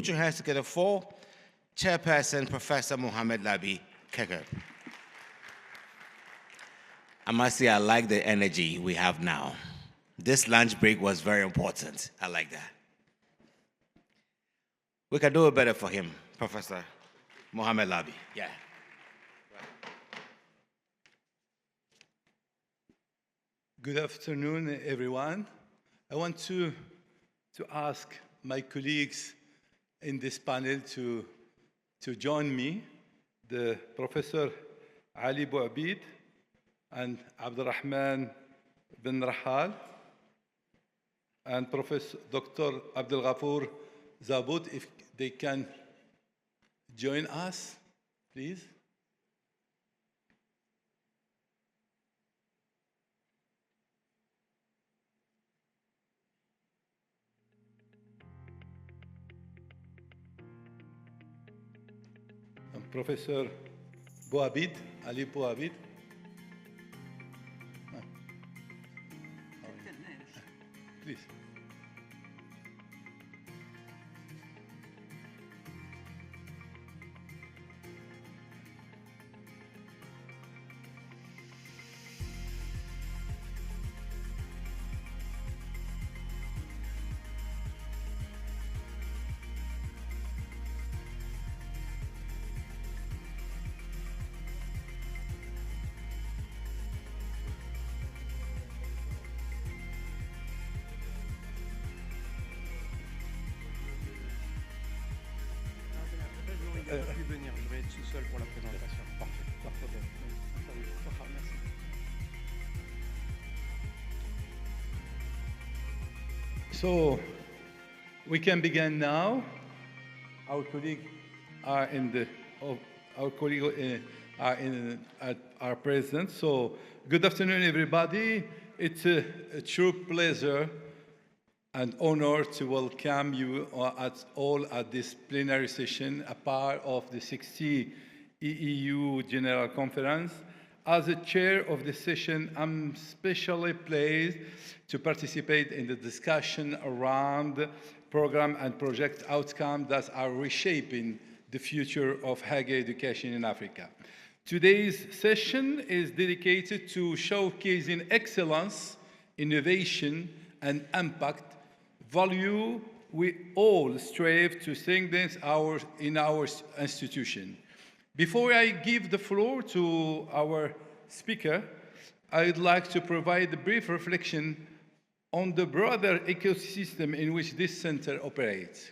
put your hands together for Chairperson Professor Mohamed Labi Keker. I must say I like the energy we have now. This lunch break was very important. I like that. We can do it better for him, Professor Mohamed Labi. Yeah. Good afternoon, everyone. I want to ask my colleagues in this panel to join me, the Professor Ali Bouabid and Abdulrahman bin Rahal, and Professor Dr. Abdel Ghafour Zabout, if they can join us, please. Professor Bouabid, Ali Bouabid. Please. Je ne peux plus venir, je vais être tout seul pour la présentation. Parfait. Merci. So we can begin now. Our colleagues are at our presence. So good afternoon, everybody. It's a true pleasure and honor to welcome you all at this plenary session, a part of the 60th AAU General Conference. As the chair of the session, I'm especially pleased to participate in the discussion around program and project outcomes that are reshaping the future of higher education in Africa. Today's session is dedicated to showcasing excellence, innovation, and impact, value we all strive to strengthen in our institution. Before I give the floor to our speaker, I'd like to provide a brief reflection on the broader ecosystem in which this center operates.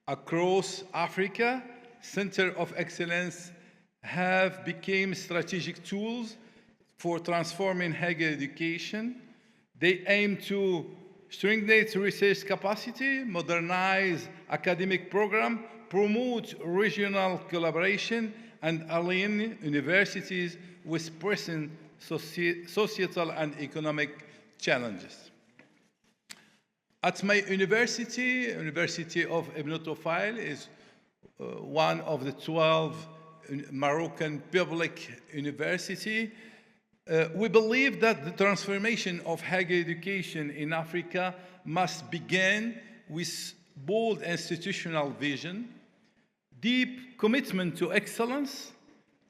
Across Africa, Centers of Excellence have become strategic tools for transforming higher education. They aim to strengthen research capacity, modernize academic programs, promote regional collaboration, and align universities with present societal and economic challenges. At my university, University of Ibn Tufayl is one of the 12 Moroccan public universities. We believe that the transformation of higher education in Africa must begin with bold institutional vision, deep commitment to excellence,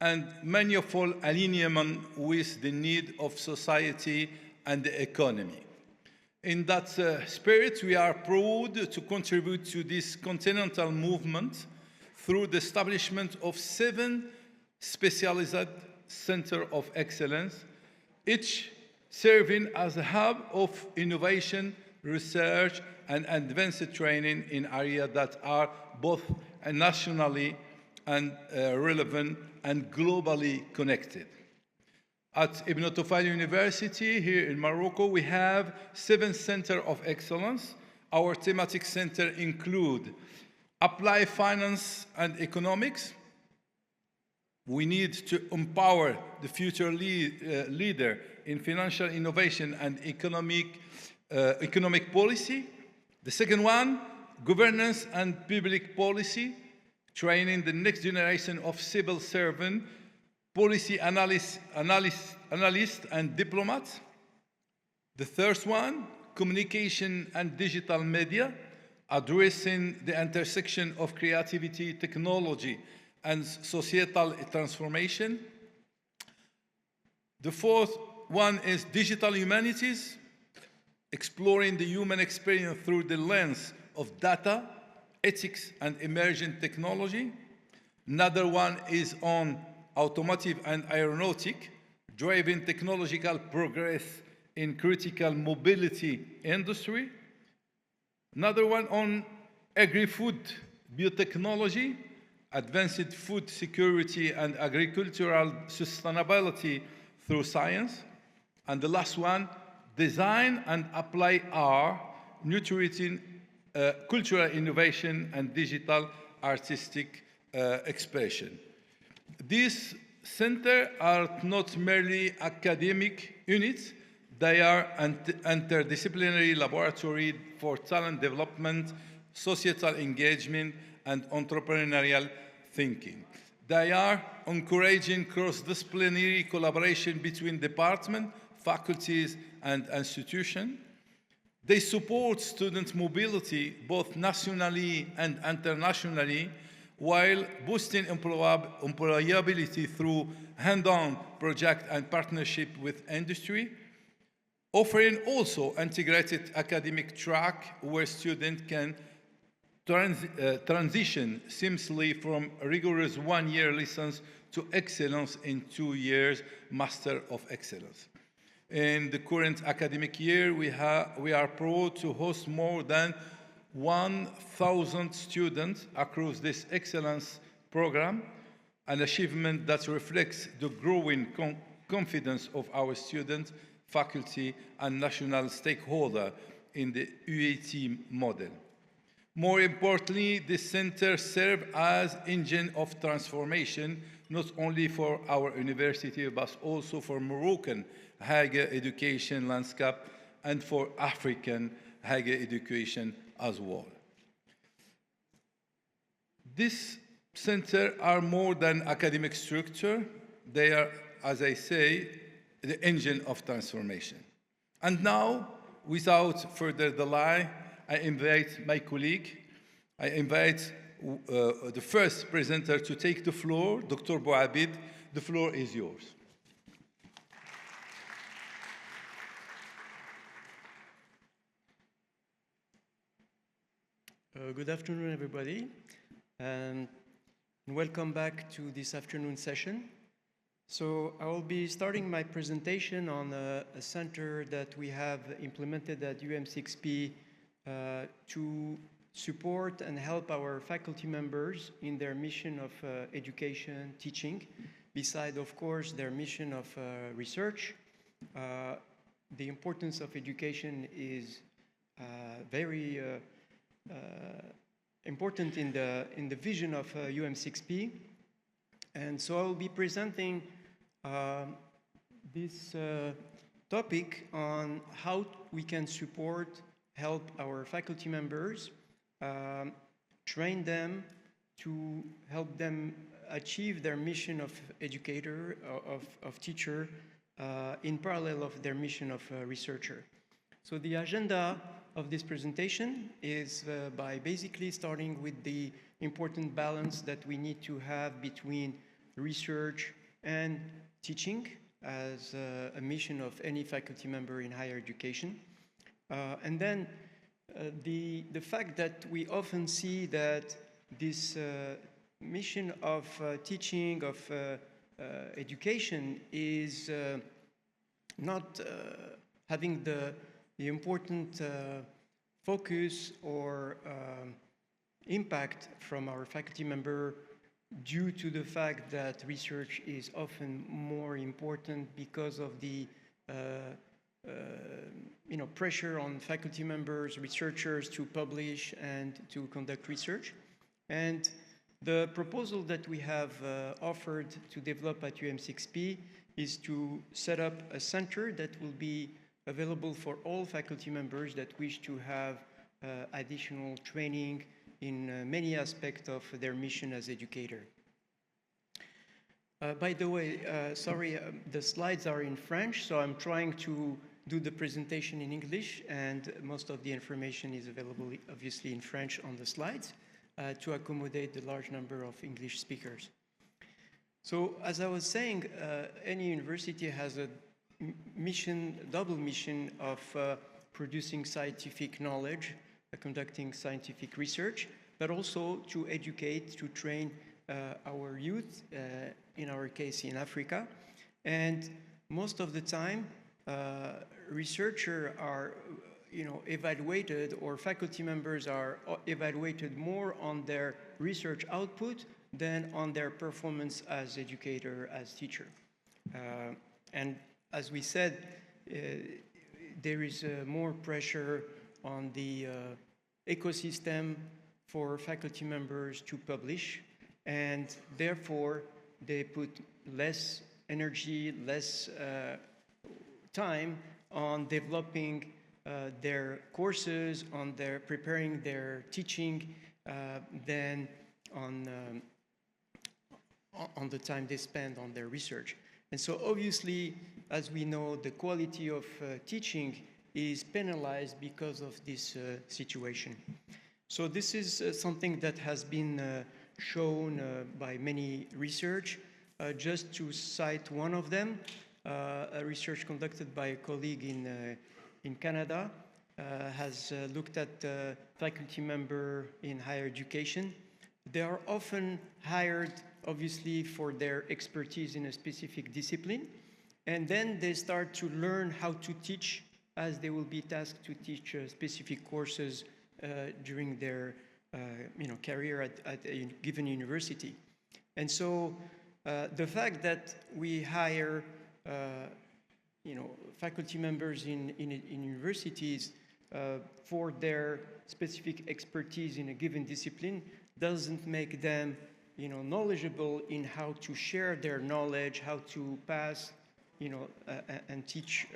and manifold alignment with the need of society and the economy. In that spirit, we are proud to contribute to this continental movement through the establishment of 7 specialized Centers of Excellence, each serving as a hub of innovation, research, and advanced training in areas that are both nationally and relevant and globally connected. At Ibn Tufayl University here in Morocco, we have 7 Centers of Excellence. Our thematic centers include Applied Finance and Economics. We need to empower the future leader in financial innovation and economic policy. The second one, Governance and Public Policy, training the next generation of civil servants, policy analysts, and diplomats. The third one, Communication and Digital Media, addressing the intersection of creativity, technology, and societal transformation. The fourth one is digital humanities, exploring the human experience through the lens of data, ethics, and emerging technology. Another one is on automotive and aeronautic, driving technological progress in critical mobility industry. Another one on agri-food biotechnology, advanced food security and agricultural sustainability through science. And the last one, design and apply art, nurturing cultural innovation and digital artistic expression. These centers are not merely academic units, they are interdisciplinary laboratory for talent development, societal engagement, and entrepreneurial thinking. They are encouraging cross-disciplinary collaboration between departments, faculties, and institutions. They support student mobility both nationally and internationally, while boosting employability through hands-on project and partnership with industry, offering also integrated academic track where students can transition seamlessly from rigorous one-year lessons to excellence in 2 years Master of Excellence. In the current academic year, we are proud to host more than 1,000 students across this excellence program, an achievement that reflects the growing confidence of our students, faculty, and national stakeholders in the UAT model. More importantly, this center serves as engine of transformation, not only for our university, but also for Moroccan higher education landscape and for African higher education as well. These centers are more than academic structure. They are, as I say, the engine of transformation. And now, without further delay, I invite my colleague, I invite the first presenter to take the floor, Dr. Bouabid. The floor is yours. Good afternoon, everybody, and welcome back to this afternoon session. So I will be starting my presentation on a center that we have implemented at UM6P to support and help our faculty members in their mission of education, teaching, beside, of course, their mission of research. The importance of education is very important in the vision of UM6P. And so I will be presenting this topic on how we can support, help our faculty members, train them to help them achieve their mission of educator, of teacher, in parallel of their mission of researcher. So the agenda of this presentation is by basically starting with the important balance that we need to have between research and teaching as a mission of any faculty member in higher education. And then the fact that we often see that this mission of teaching, of education is not having the important focus or impact from our faculty member due to the fact that research is often more important because of the pressure on faculty members, researchers to publish and to conduct research. And the proposal that we have offered to develop at UM6P is to set up a center that will be available for all faculty members that wish to have additional training in many aspects of their mission as educator. By the way, sorry, the slides are in French, so I'm trying to do the presentation in English, and most of the information is available, obviously, in French on the slides to accommodate the large number of English speakers. So, as I was saying, any university has a double mission of producing scientific knowledge, conducting scientific research, but also to educate, to train our youth, in our case in Africa. And most of the time, researchers are evaluated, or faculty members are evaluated more on their research output than on their performance as educator, as teacher. And as we said, there is more pressure on the ecosystem for faculty members to publish, and therefore they put less energy, less time on developing their courses, on their preparing their teaching, than on the time they spend on their research. And so obviously, as we know, the quality of teaching is penalized because of this situation. So this is something that has been shown by many research. Just to cite one of them, a research conducted by a colleague in Canada has looked at faculty member in higher education. They are often hired, obviously, for their expertise in a specific discipline, and then they start to learn how to teach, as they will be tasked to teach specific courses during their career at a given university. And so the fact that we hire faculty members in universities for their specific expertise in a given discipline doesn't make them knowledgeable in how to share their knowledge, how to pass and teach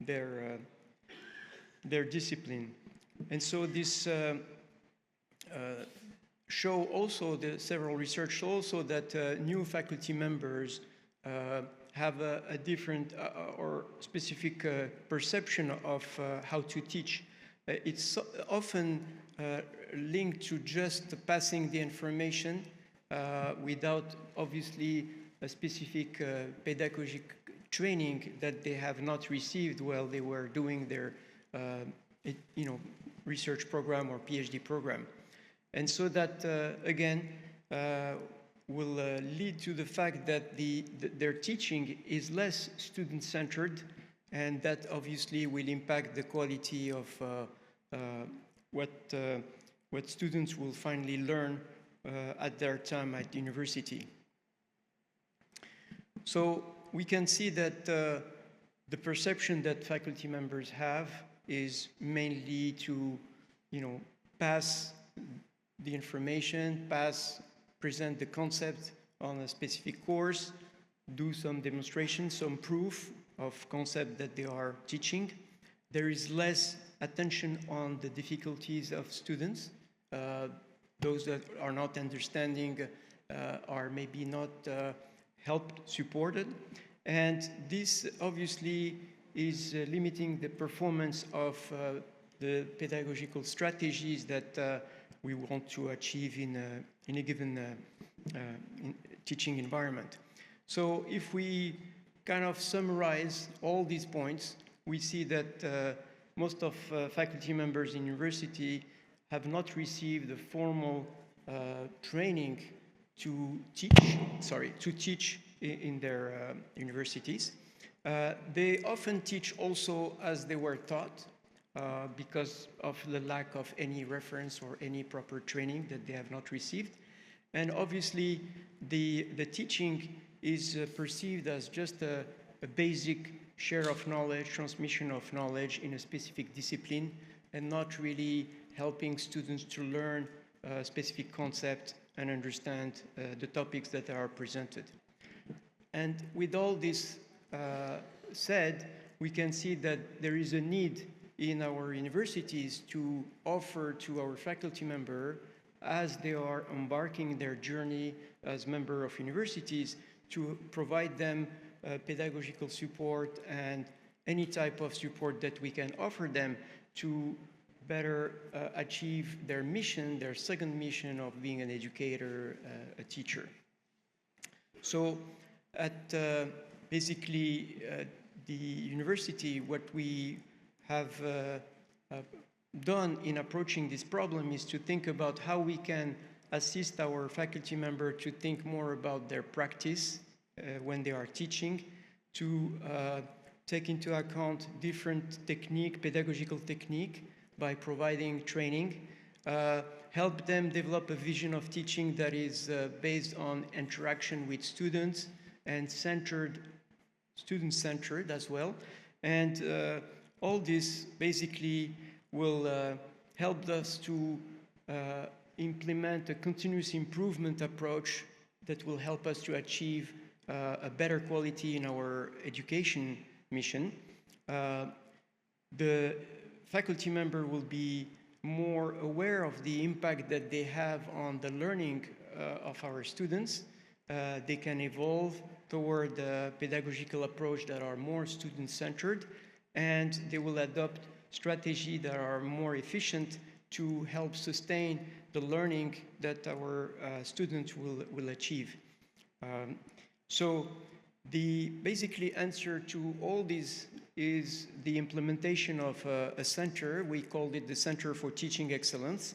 their discipline. And so this show also, the several research show also that new faculty members have a different or specific perception of how to teach. It's often linked to just passing the information without, obviously, a specific pedagogic training that they have not received while they were doing their research program or PhD program. And so that, again, will lead to the fact that their teaching is less student-centered, and that obviously will impact the quality of what students will finally learn at their time at university. So we can see that the perception that faculty members have is mainly to, pass the information, present the concept on a specific course, do some demonstration, some proof of concept that they are teaching. There is less attention on the difficulties of students. Those that are not understanding are maybe not helped, supported. And this obviously is limiting the performance of the pedagogical strategies that we want to achieve in a given teaching environment. So if we kind of summarize all these points, we see that most of faculty members in university have not received the formal training to teach in their universities. They often teach also as they were taught because of the lack of any reference or any proper training that they have not received. And obviously, the teaching is perceived as just a basic share of knowledge, transmission of knowledge in a specific discipline, and not really helping students to learn a specific concept and understand the topics that are presented. And with all this said, we can see that there is a need in our universities to offer to our faculty member, as they are embarking their journey as member of universities, to provide them pedagogical support and any type of support that we can offer them to better achieve their mission, their second mission of being an educator, a teacher. So at basically the university, what we have done in approaching this problem is to think about how we can assist our faculty member to think more about their practice when they are teaching, to take into account different pedagogical technique by providing training, help them develop a vision of teaching that is based on interaction with students and student-centered as well. And all this basically will help us to implement a continuous improvement approach that will help us to achieve a better quality in our education mission. The faculty member will be more aware of the impact that they have on the learning of our students. They can evolve toward a pedagogical approach that are more student-centered, and they will adopt strategies that are more efficient to help sustain the learning that our students will achieve. So the basically answer to all these is the implementation of a center. We called it the Center for Teaching Excellence.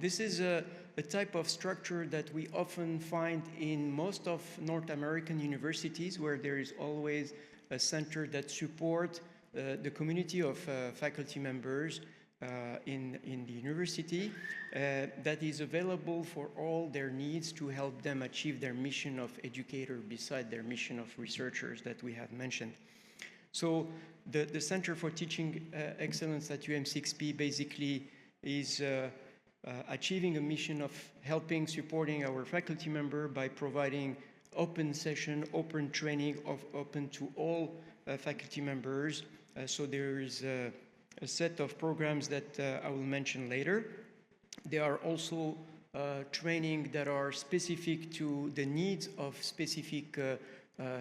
This is a type of structure that we often find in most of North American universities, where there is always a center that supports the community of faculty members in the university that is available for all their needs to help them achieve their mission of educator beside their mission of researchers that we have mentioned. So the Center for Teaching Excellence at UM6P basically is achieving a mission of supporting our faculty member by providing open session, open training, open to all faculty members. So there is a set of programs that I will mention later. There are also training that are specific to the needs of specific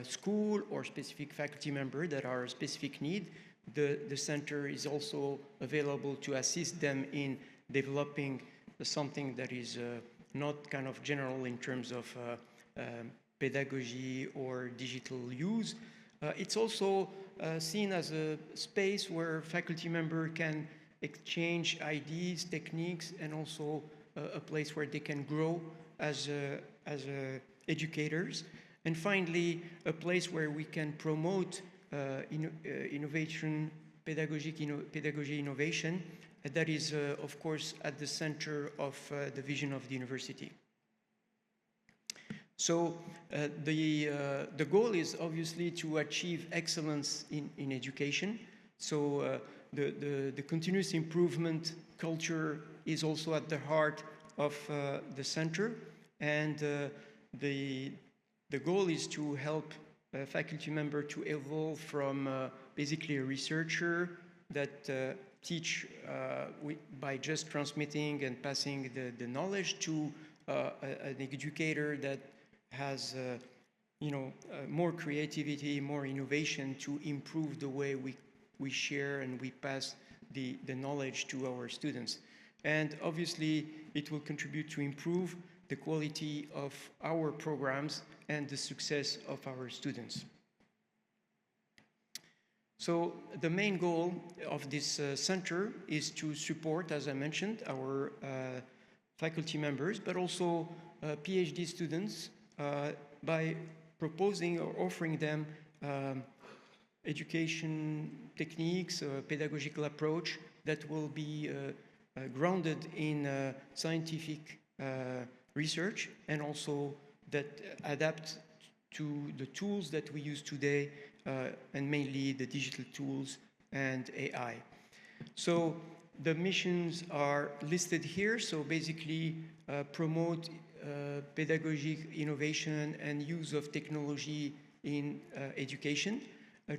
school or specific faculty member that are a specific need. The center is also available to assist them in developing something that is not kind of general in terms of pedagogy or digital use. It's also seen as a space where faculty member can exchange ideas, techniques, and also a place where they can grow as educators. And finally, a place where we can promote innovation, pedagogy innovation, that is, of course, at the center of the vision of the university. So the goal is obviously to achieve excellence in education. So the continuous improvement culture is also at the heart of the center, and the goal is to help a faculty member to evolve from basically a researcher that teach by just transmitting and passing the knowledge to an educator that has more creativity, more innovation to improve the way we share and we pass the knowledge to our students. And obviously, it will contribute to improve the quality of our programs and the success of our students. So the main goal of this center is to support, as I mentioned, our faculty members, but also PhD students by proposing or offering them education techniques, pedagogical approach that will be grounded in scientific research, and also that adapt to the tools that we use today, and mainly the digital tools and AI. So the missions are listed here. So basically promote pedagogic innovation and use of technology in education,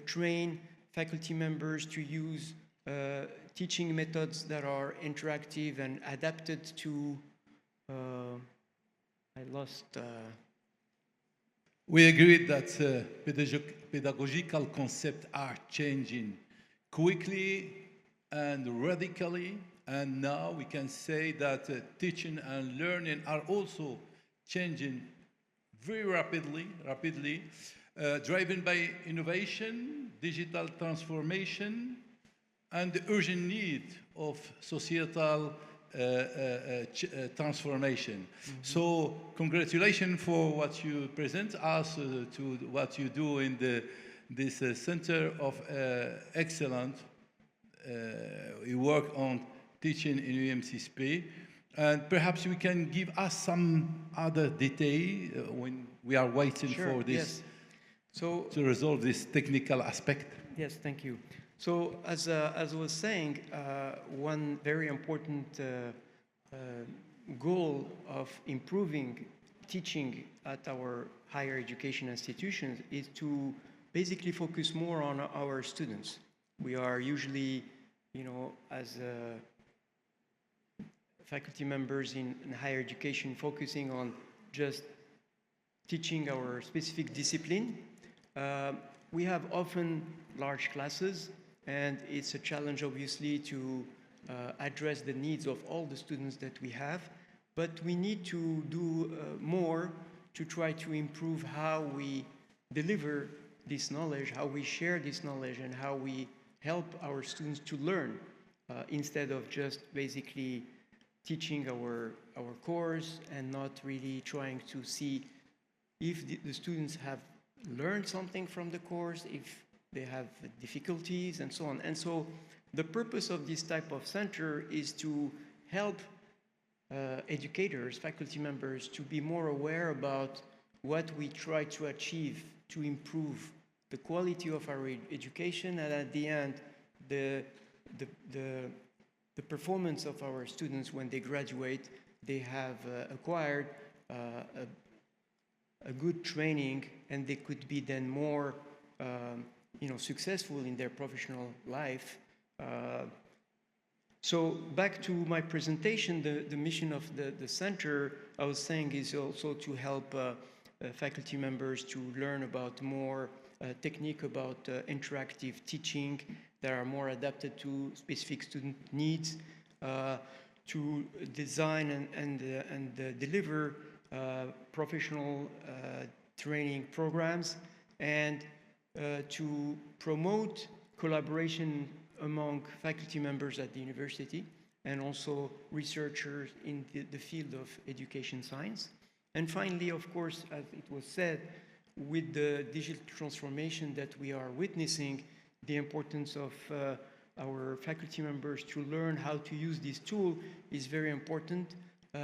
train faculty members to use teaching methods that are interactive and adapted to We agreed that pedagogical concepts are changing quickly and radically, and now we can say that teaching and learning are also changing very rapidly, driven by innovation, digital transformation, and the urgent need of societal transformation. So congratulations for what you present us, to what you do in this Center of Excellence. You work on teaching in UM6P. And perhaps you can give us some other detail when we are waiting for this, yes. So, to resolve this technical aspect. yes, thank you. So as I was saying, one very important goal of improving teaching at our higher education institutions is to basically focus more on our students. We are usually, as faculty members in higher education, focusing on just teaching our specific discipline. We have often large classes, and it's a challenge, obviously, to address the needs of all the students that we have. But we need to do more to try to improve how we deliver this knowledge, how we share this knowledge, and how we help our students to learn instead of just basically teaching our course and not really trying to see if the students have learned something from the course, if they have difficulties, and so on. And so the purpose of this type of center is to help educators, faculty members, to be more aware about what we try to achieve to improve the quality of our education, and at the end, the performance of our students when they graduate. They have acquired a good training, and they could be then more successful in their professional life. So back to my presentation, the mission of the center, I was saying, is also to help faculty members to learn about more technique about interactive teaching that are more adapted to specific student needs, to design and deliver professional training programs, and to promote collaboration among faculty members at the university and also researchers in the field of education science. And finally, of course, as it was said, with the digital transformation that we are witnessing, the importance of our faculty members to learn how to use this tool is very important,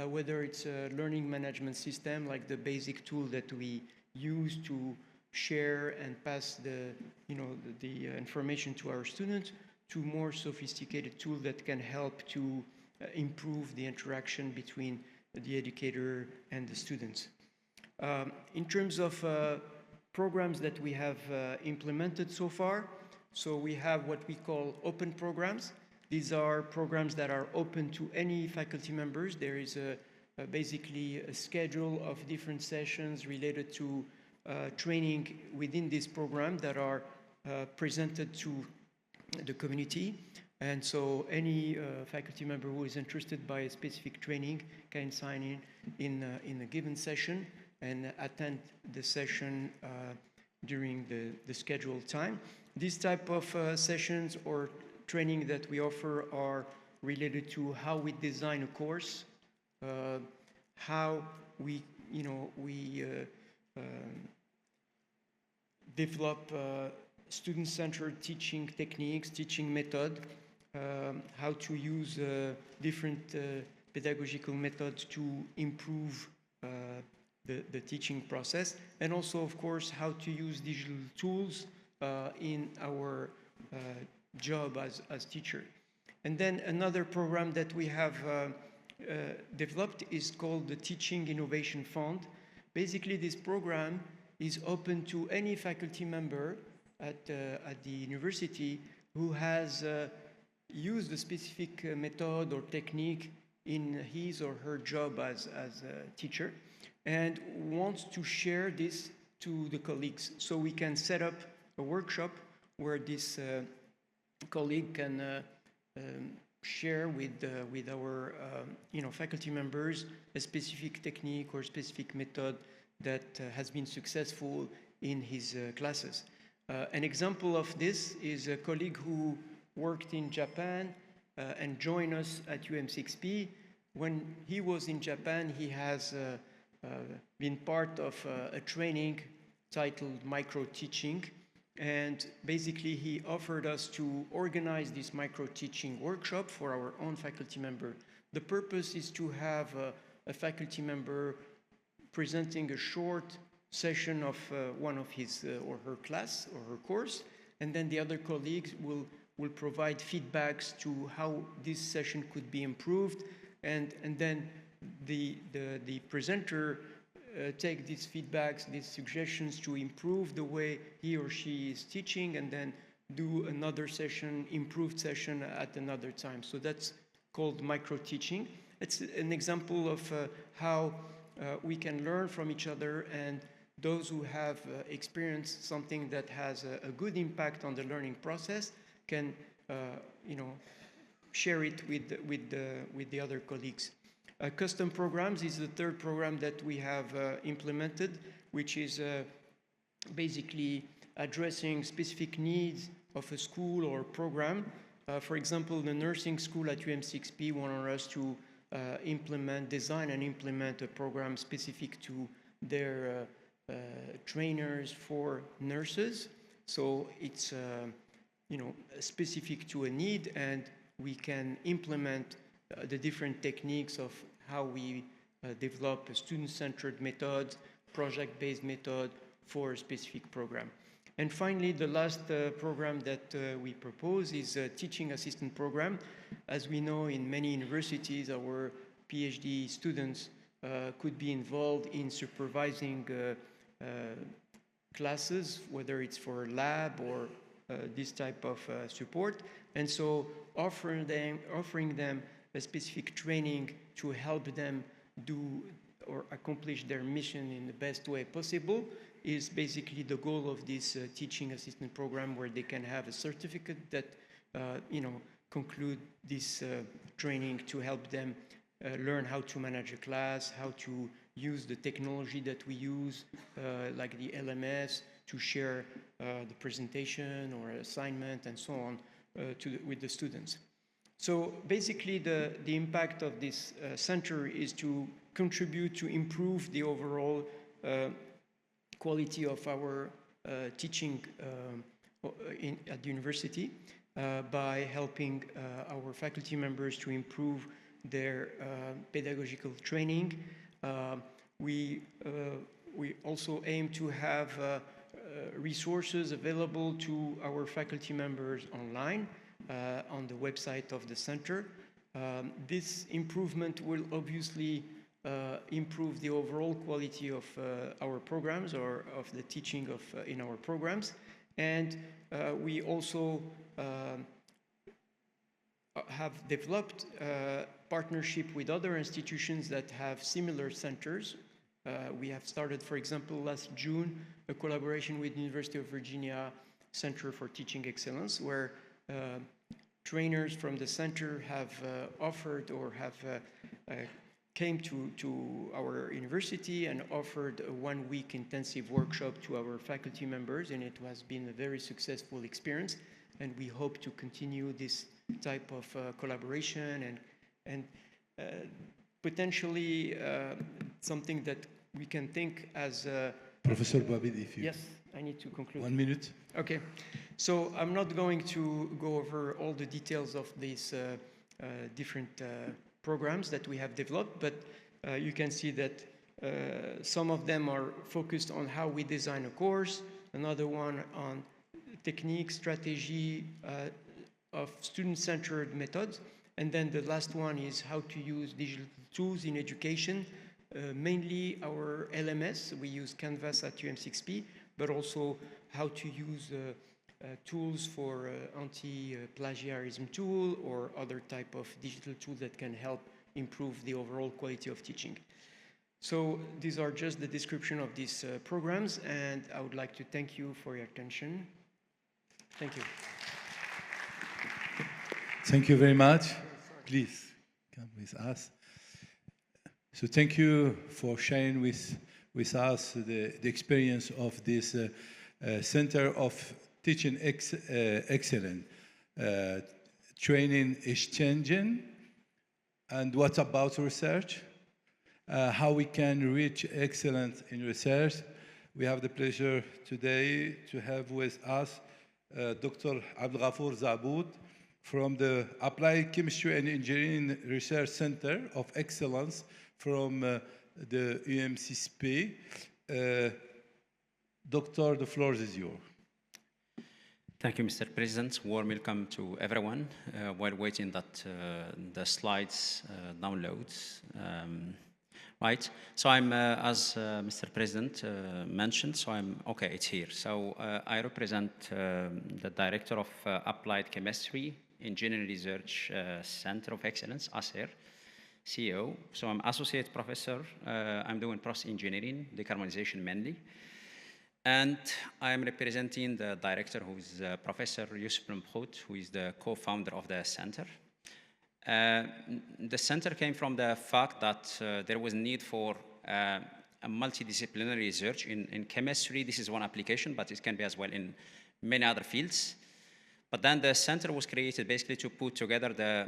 whether it's a learning management system like the basic tool that we use to share and pass the information to our students, to more sophisticated tools that can help to improve the interaction between the educator and the students. In terms of programs that we have implemented so far, so we have what we call open programs. These are programs that are open to any faculty members. There is basically a schedule of different sessions related to training within this program that are presented to the community. And so any faculty member who is interested by a specific training can sign in a given session and attend the session during the scheduled time. These type of sessions or training that we offer are related to how we design a course, how we develop student-centered teaching techniques, teaching method, how to use different pedagogical methods to improve the teaching process, and also, of course, how to use digital tools in our job as teacher. And then another program that we have developed is called the Teaching Innovation Fund. Basically, this program is open to any faculty member at the university who has used a specific method or technique in his or her job as a teacher and wants to share this to the colleagues. So we can set up a workshop where this colleague can share with our faculty members a specific technique or specific method that has been successful in his classes. An example of this is a colleague who worked in Japan and joined us at UM6P. When he was in Japan, he has been part of a training titled Micro Teaching. And basically, he offered us to organize this micro teaching workshop for our own faculty member. The purpose is to have a faculty member presenting a short session of one of his or her class or her course, and then the other colleagues will provide feedbacks to how this session could be improved, and then the presenter take these feedbacks, these suggestions to improve the way he or she is teaching, and then do another session, improved session at another time. So that's called micro-teaching. It's an example of how we can learn from each other, and those who have experienced something that has a good impact on the learning process can share it with the other colleagues. Custom programs is the third program that we have implemented, which is basically addressing specific needs of a school or program. For example, the nursing school at UM6P wanted us to design and implement a program specific to their trainers for nurses. So it's specific to a need, and we can implement the different techniques of how we develop a student-centered method, project-based method for a specific program. And finally, the last program that we propose is a teaching assistant program. As we know, in many universities, our PhD students could be involved in supervising classes, whether it's for lab or this type of support. And so offering them a specific training to help them do or accomplish their mission in the best way possible is basically the goal of this teaching assistant program, where they can have a certificate that conclude this training to help them learn how to manage a class, how to use the technology that we use, like the LMS, to share the presentation or assignment and so on with the students. So basically, the impact of this center is to contribute to improve the overall quality of our teaching at the university by helping our faculty members to improve their pedagogical training. We also aim to have resources available to our faculty members online on the website of the center. This improvement will obviously improve the overall quality of our programs, or of the teaching in our programs. And we also have developed partnership with other institutions that have similar centers. We have started, for example, last June, a collaboration with University of Virginia Center for Teaching Excellence, where trainers from the center have offered or have came to our university and offered a one-week intensive workshop to our faculty members, and it has been a very successful experience. And we hope to continue this type of collaboration and potentially something that we can think as Professor Babid, if you... Yes, I need to conclude. 1 minute. Okay, so I'm not going to go over all the details of these different programs that we have developed, but you can see that some of them are focused on how we design a course, another one on technique, strategy of student-centered methods, and then the last one is how to use digital tools in education, mainly our LMS. We use Canvas at UM6P, but also how to use tools for anti-plagiarism tool or other type of digital tools that can help improve the overall quality of teaching. So these are just the description of these programs, and I would like to thank you for your attention. Thank you. Thank you very much. Please come with us. So thank you for sharing with us the experience of this Center of Teaching Excellence, training A.G.E.N.D.A, and what about research, how we can reach excellence in research. We have the pleasure today to have with us Dr. Abdelghafour Zaboud from the Applied Chemistry and Engineering Research Center of Excellence from the UM6P. Doctor, the floor is yours. Thank you, Mr. President. Warm welcome to everyone. While waiting that the slides downloads. Right, so I'm, as Mr. President mentioned, so I'm, okay, it's here. So I represent the Director of Applied Chemistry Engineering Research Center of Excellence, ACER, CEO. So I'm Associate Professor. I'm doing process engineering, decarbonization mainly. And I'm representing the director, who is Professor Youssef Mhout, who is the co-founder of the center. The center came from the fact that there was need for a multidisciplinary research in chemistry. This is one application, but it can be as well in many other fields. But then the center was created basically to put together the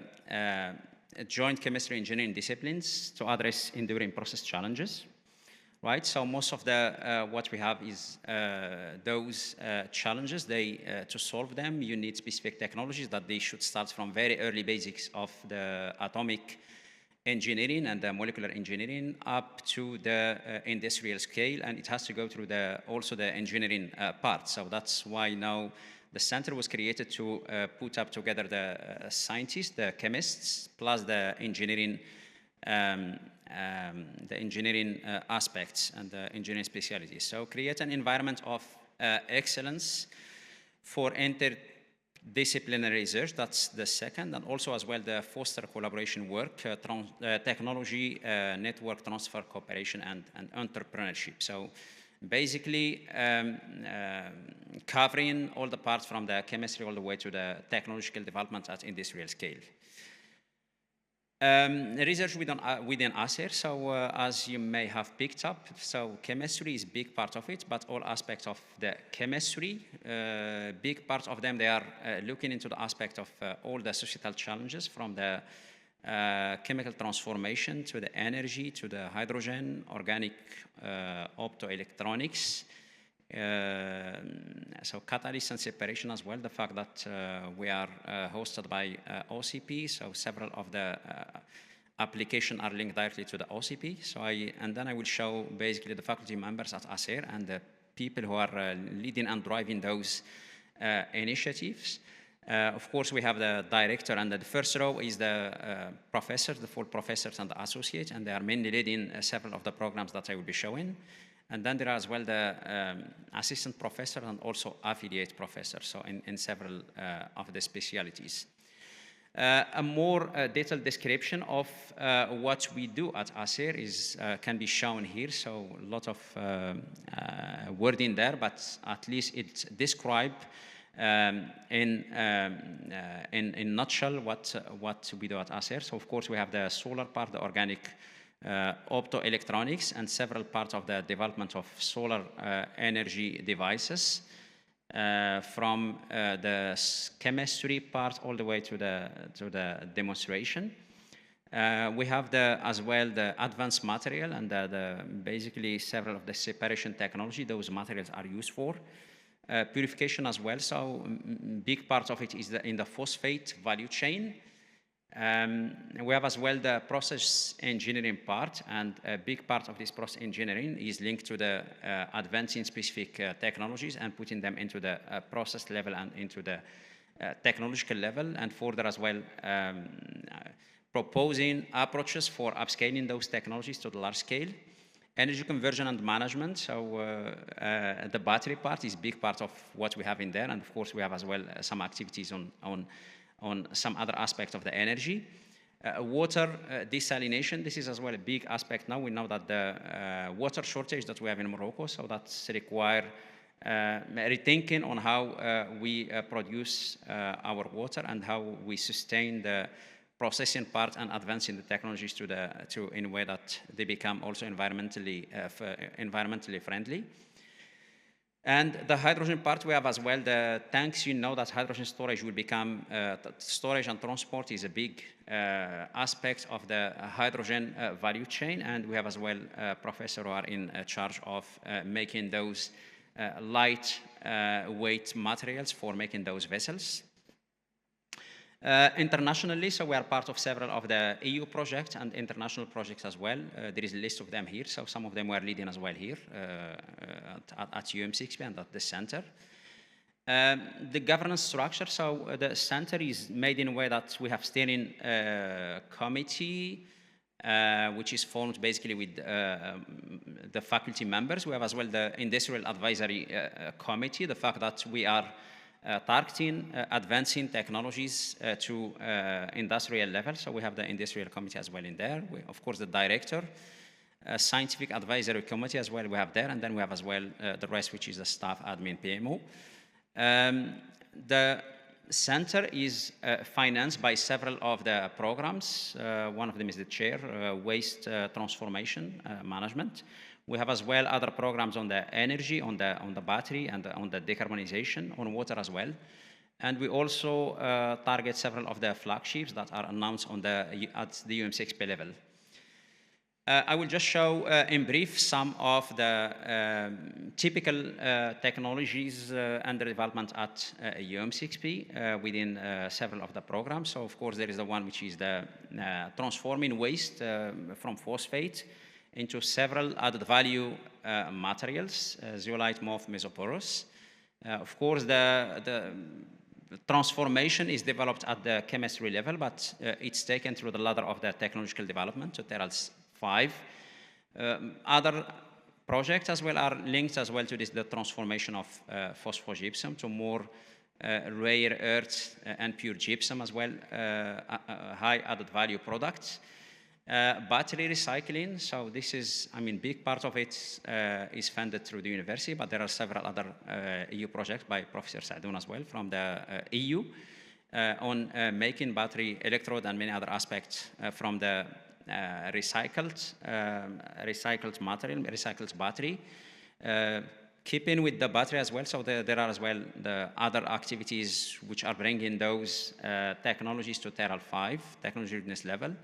joint chemistry engineering disciplines to address enduring process challenges. Right, so most of the what we have is those challenges. To solve them, you need specific technologies that they should start from very early basics of the atomic engineering and the molecular engineering up to the industrial scale, and it has to go through also the engineering part. So that's why now the center was created to put up together the scientists, the chemists, plus the engineering. Aspects and the engineering specialties. So create an environment of excellence for interdisciplinary research. That's the second, and also as well the foster collaboration work, technology, network transfer, cooperation, and entrepreneurship. So basically covering all the parts from the chemistry all the way to the technological development at industrial scale. Research within ACER, so as you may have picked up, so chemistry is a big part of it, but all aspects of the chemistry, big part of them, they are looking into the aspect of all the societal challenges, from the chemical transformation to the energy, to the hydrogen, organic optoelectronics, so catalyst and separation as well, the fact that we are hosted by OCP, so several of the applications are linked directly to the OCP. So and then I will show basically the faculty members at ACER and the people who are leading and driving those initiatives. Of course, we have the director, and the first row is the professors, the full professors and the associates, and they are mainly leading several of the programs that I will be showing. And then there are as well the assistant professor and also affiliate professor, so in several of the specialities. A more detailed description of what we do at ACER can be shown here, so a lot of wording there, but at least it's described in a nutshell what we do at ACER. So of course we have the solar part, the organic optoelectronics, and several parts of the development of solar energy devices, from the chemistry part all the way to the demonstration. We have as well the advanced material and basically several of the separation technology those materials are used for. Purification as well, so big part of it is in the phosphate value chain. We have as well the process engineering part, and a big part of this process engineering is linked to the advancing specific technologies and putting them into the process level and into the technological level, and further as well proposing approaches for upscaling those technologies to the large scale. Energy conversion and management, so the battery part is a big part of what we have in there, and of course we have as well some activities on some other aspects of the energy. Water desalination, this is as well a big aspect now. We know that the water shortage that we have in Morocco, so that's require rethinking on how we produce our water and how we sustain the processing part and advancing the technologies to in a way that they become also environmentally friendly. And the hydrogen part, we have as well the tanks. You know that hydrogen storage will become, storage and transport is a big aspect of the hydrogen value chain. And we have as well professors who are in charge of making those light weight materials for making those vessels. Internationally, so we are part of several of the EU projects and international projects as well. There is a list of them here, so some of them we are leading as well here at UM6P and at the center. The governance structure, so the center is made in a way that we have steering committee, which is formed basically with the faculty members. We have as well the industrial advisory committee, the fact that we are targeting advancing technologies to industrial level. So we have the industrial committee as well in there. Of course, the director, scientific advisory committee as well we have there. And then we have as well the rest, which is the staff, admin, PMO. The center is financed by several of the programs. One of them is the chair, waste transformation management. We have as well other programs on the energy, on the battery, and on the decarbonization, on water as well. And we also target several of the flagships that are announced on at the UM6P level. I will just show in brief some of the typical technologies under development at UM6P within several of the programs. So of course there is the one which is the transforming waste from phosphate into several added value materials, zeolite, MOF, mesoporous. Of course, the transformation is developed at the chemistry level, but it's taken through the ladder of the technological development to TERALS 5. Other projects as well are linked as well to this, the transformation of phosphogypsum to more rare earths and pure gypsum as well, high added value products. Battery recycling, so this is, I mean, big part of it is funded through the university, but there are several other EU projects by Professor Sadoun as well from the EU on making battery electrode and many other aspects from the recycled material, recycled battery. Keeping with the battery as well, so there are as well the other activities which are bringing those technologies to TERAL 5, technology readiness level.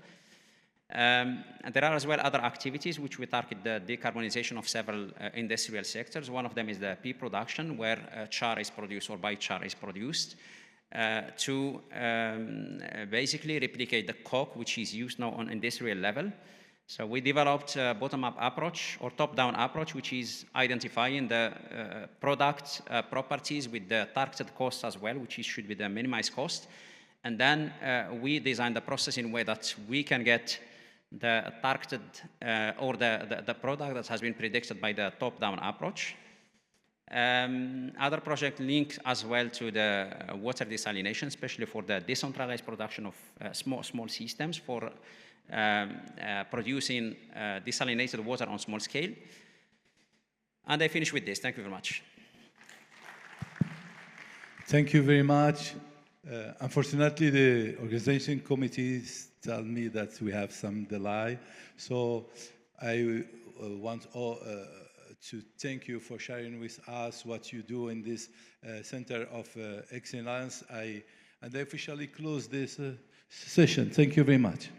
And there are as well other activities which we target the decarbonization of several industrial sectors. One of them is the pea production, where char is produced or biochar is produced to basically replicate the coke which is used now on industrial level. So we developed a bottom-up approach or top-down approach, which is identifying the product properties with the targeted costs as well, which should be the minimized cost. And then we design the process in a way that we can get the targeted or the product that has been predicted by the top-down approach. Other project linked as well to the water desalination, especially for the decentralized production of small systems for producing desalinated water on small scale. And I finish with this. Thank you very much. Thank you very much. Unfortunately, the organization committees tell me that we have some delay. So I want to thank you for sharing with us what you do in this Center of Excellence. And I officially close this session. Thank you very much.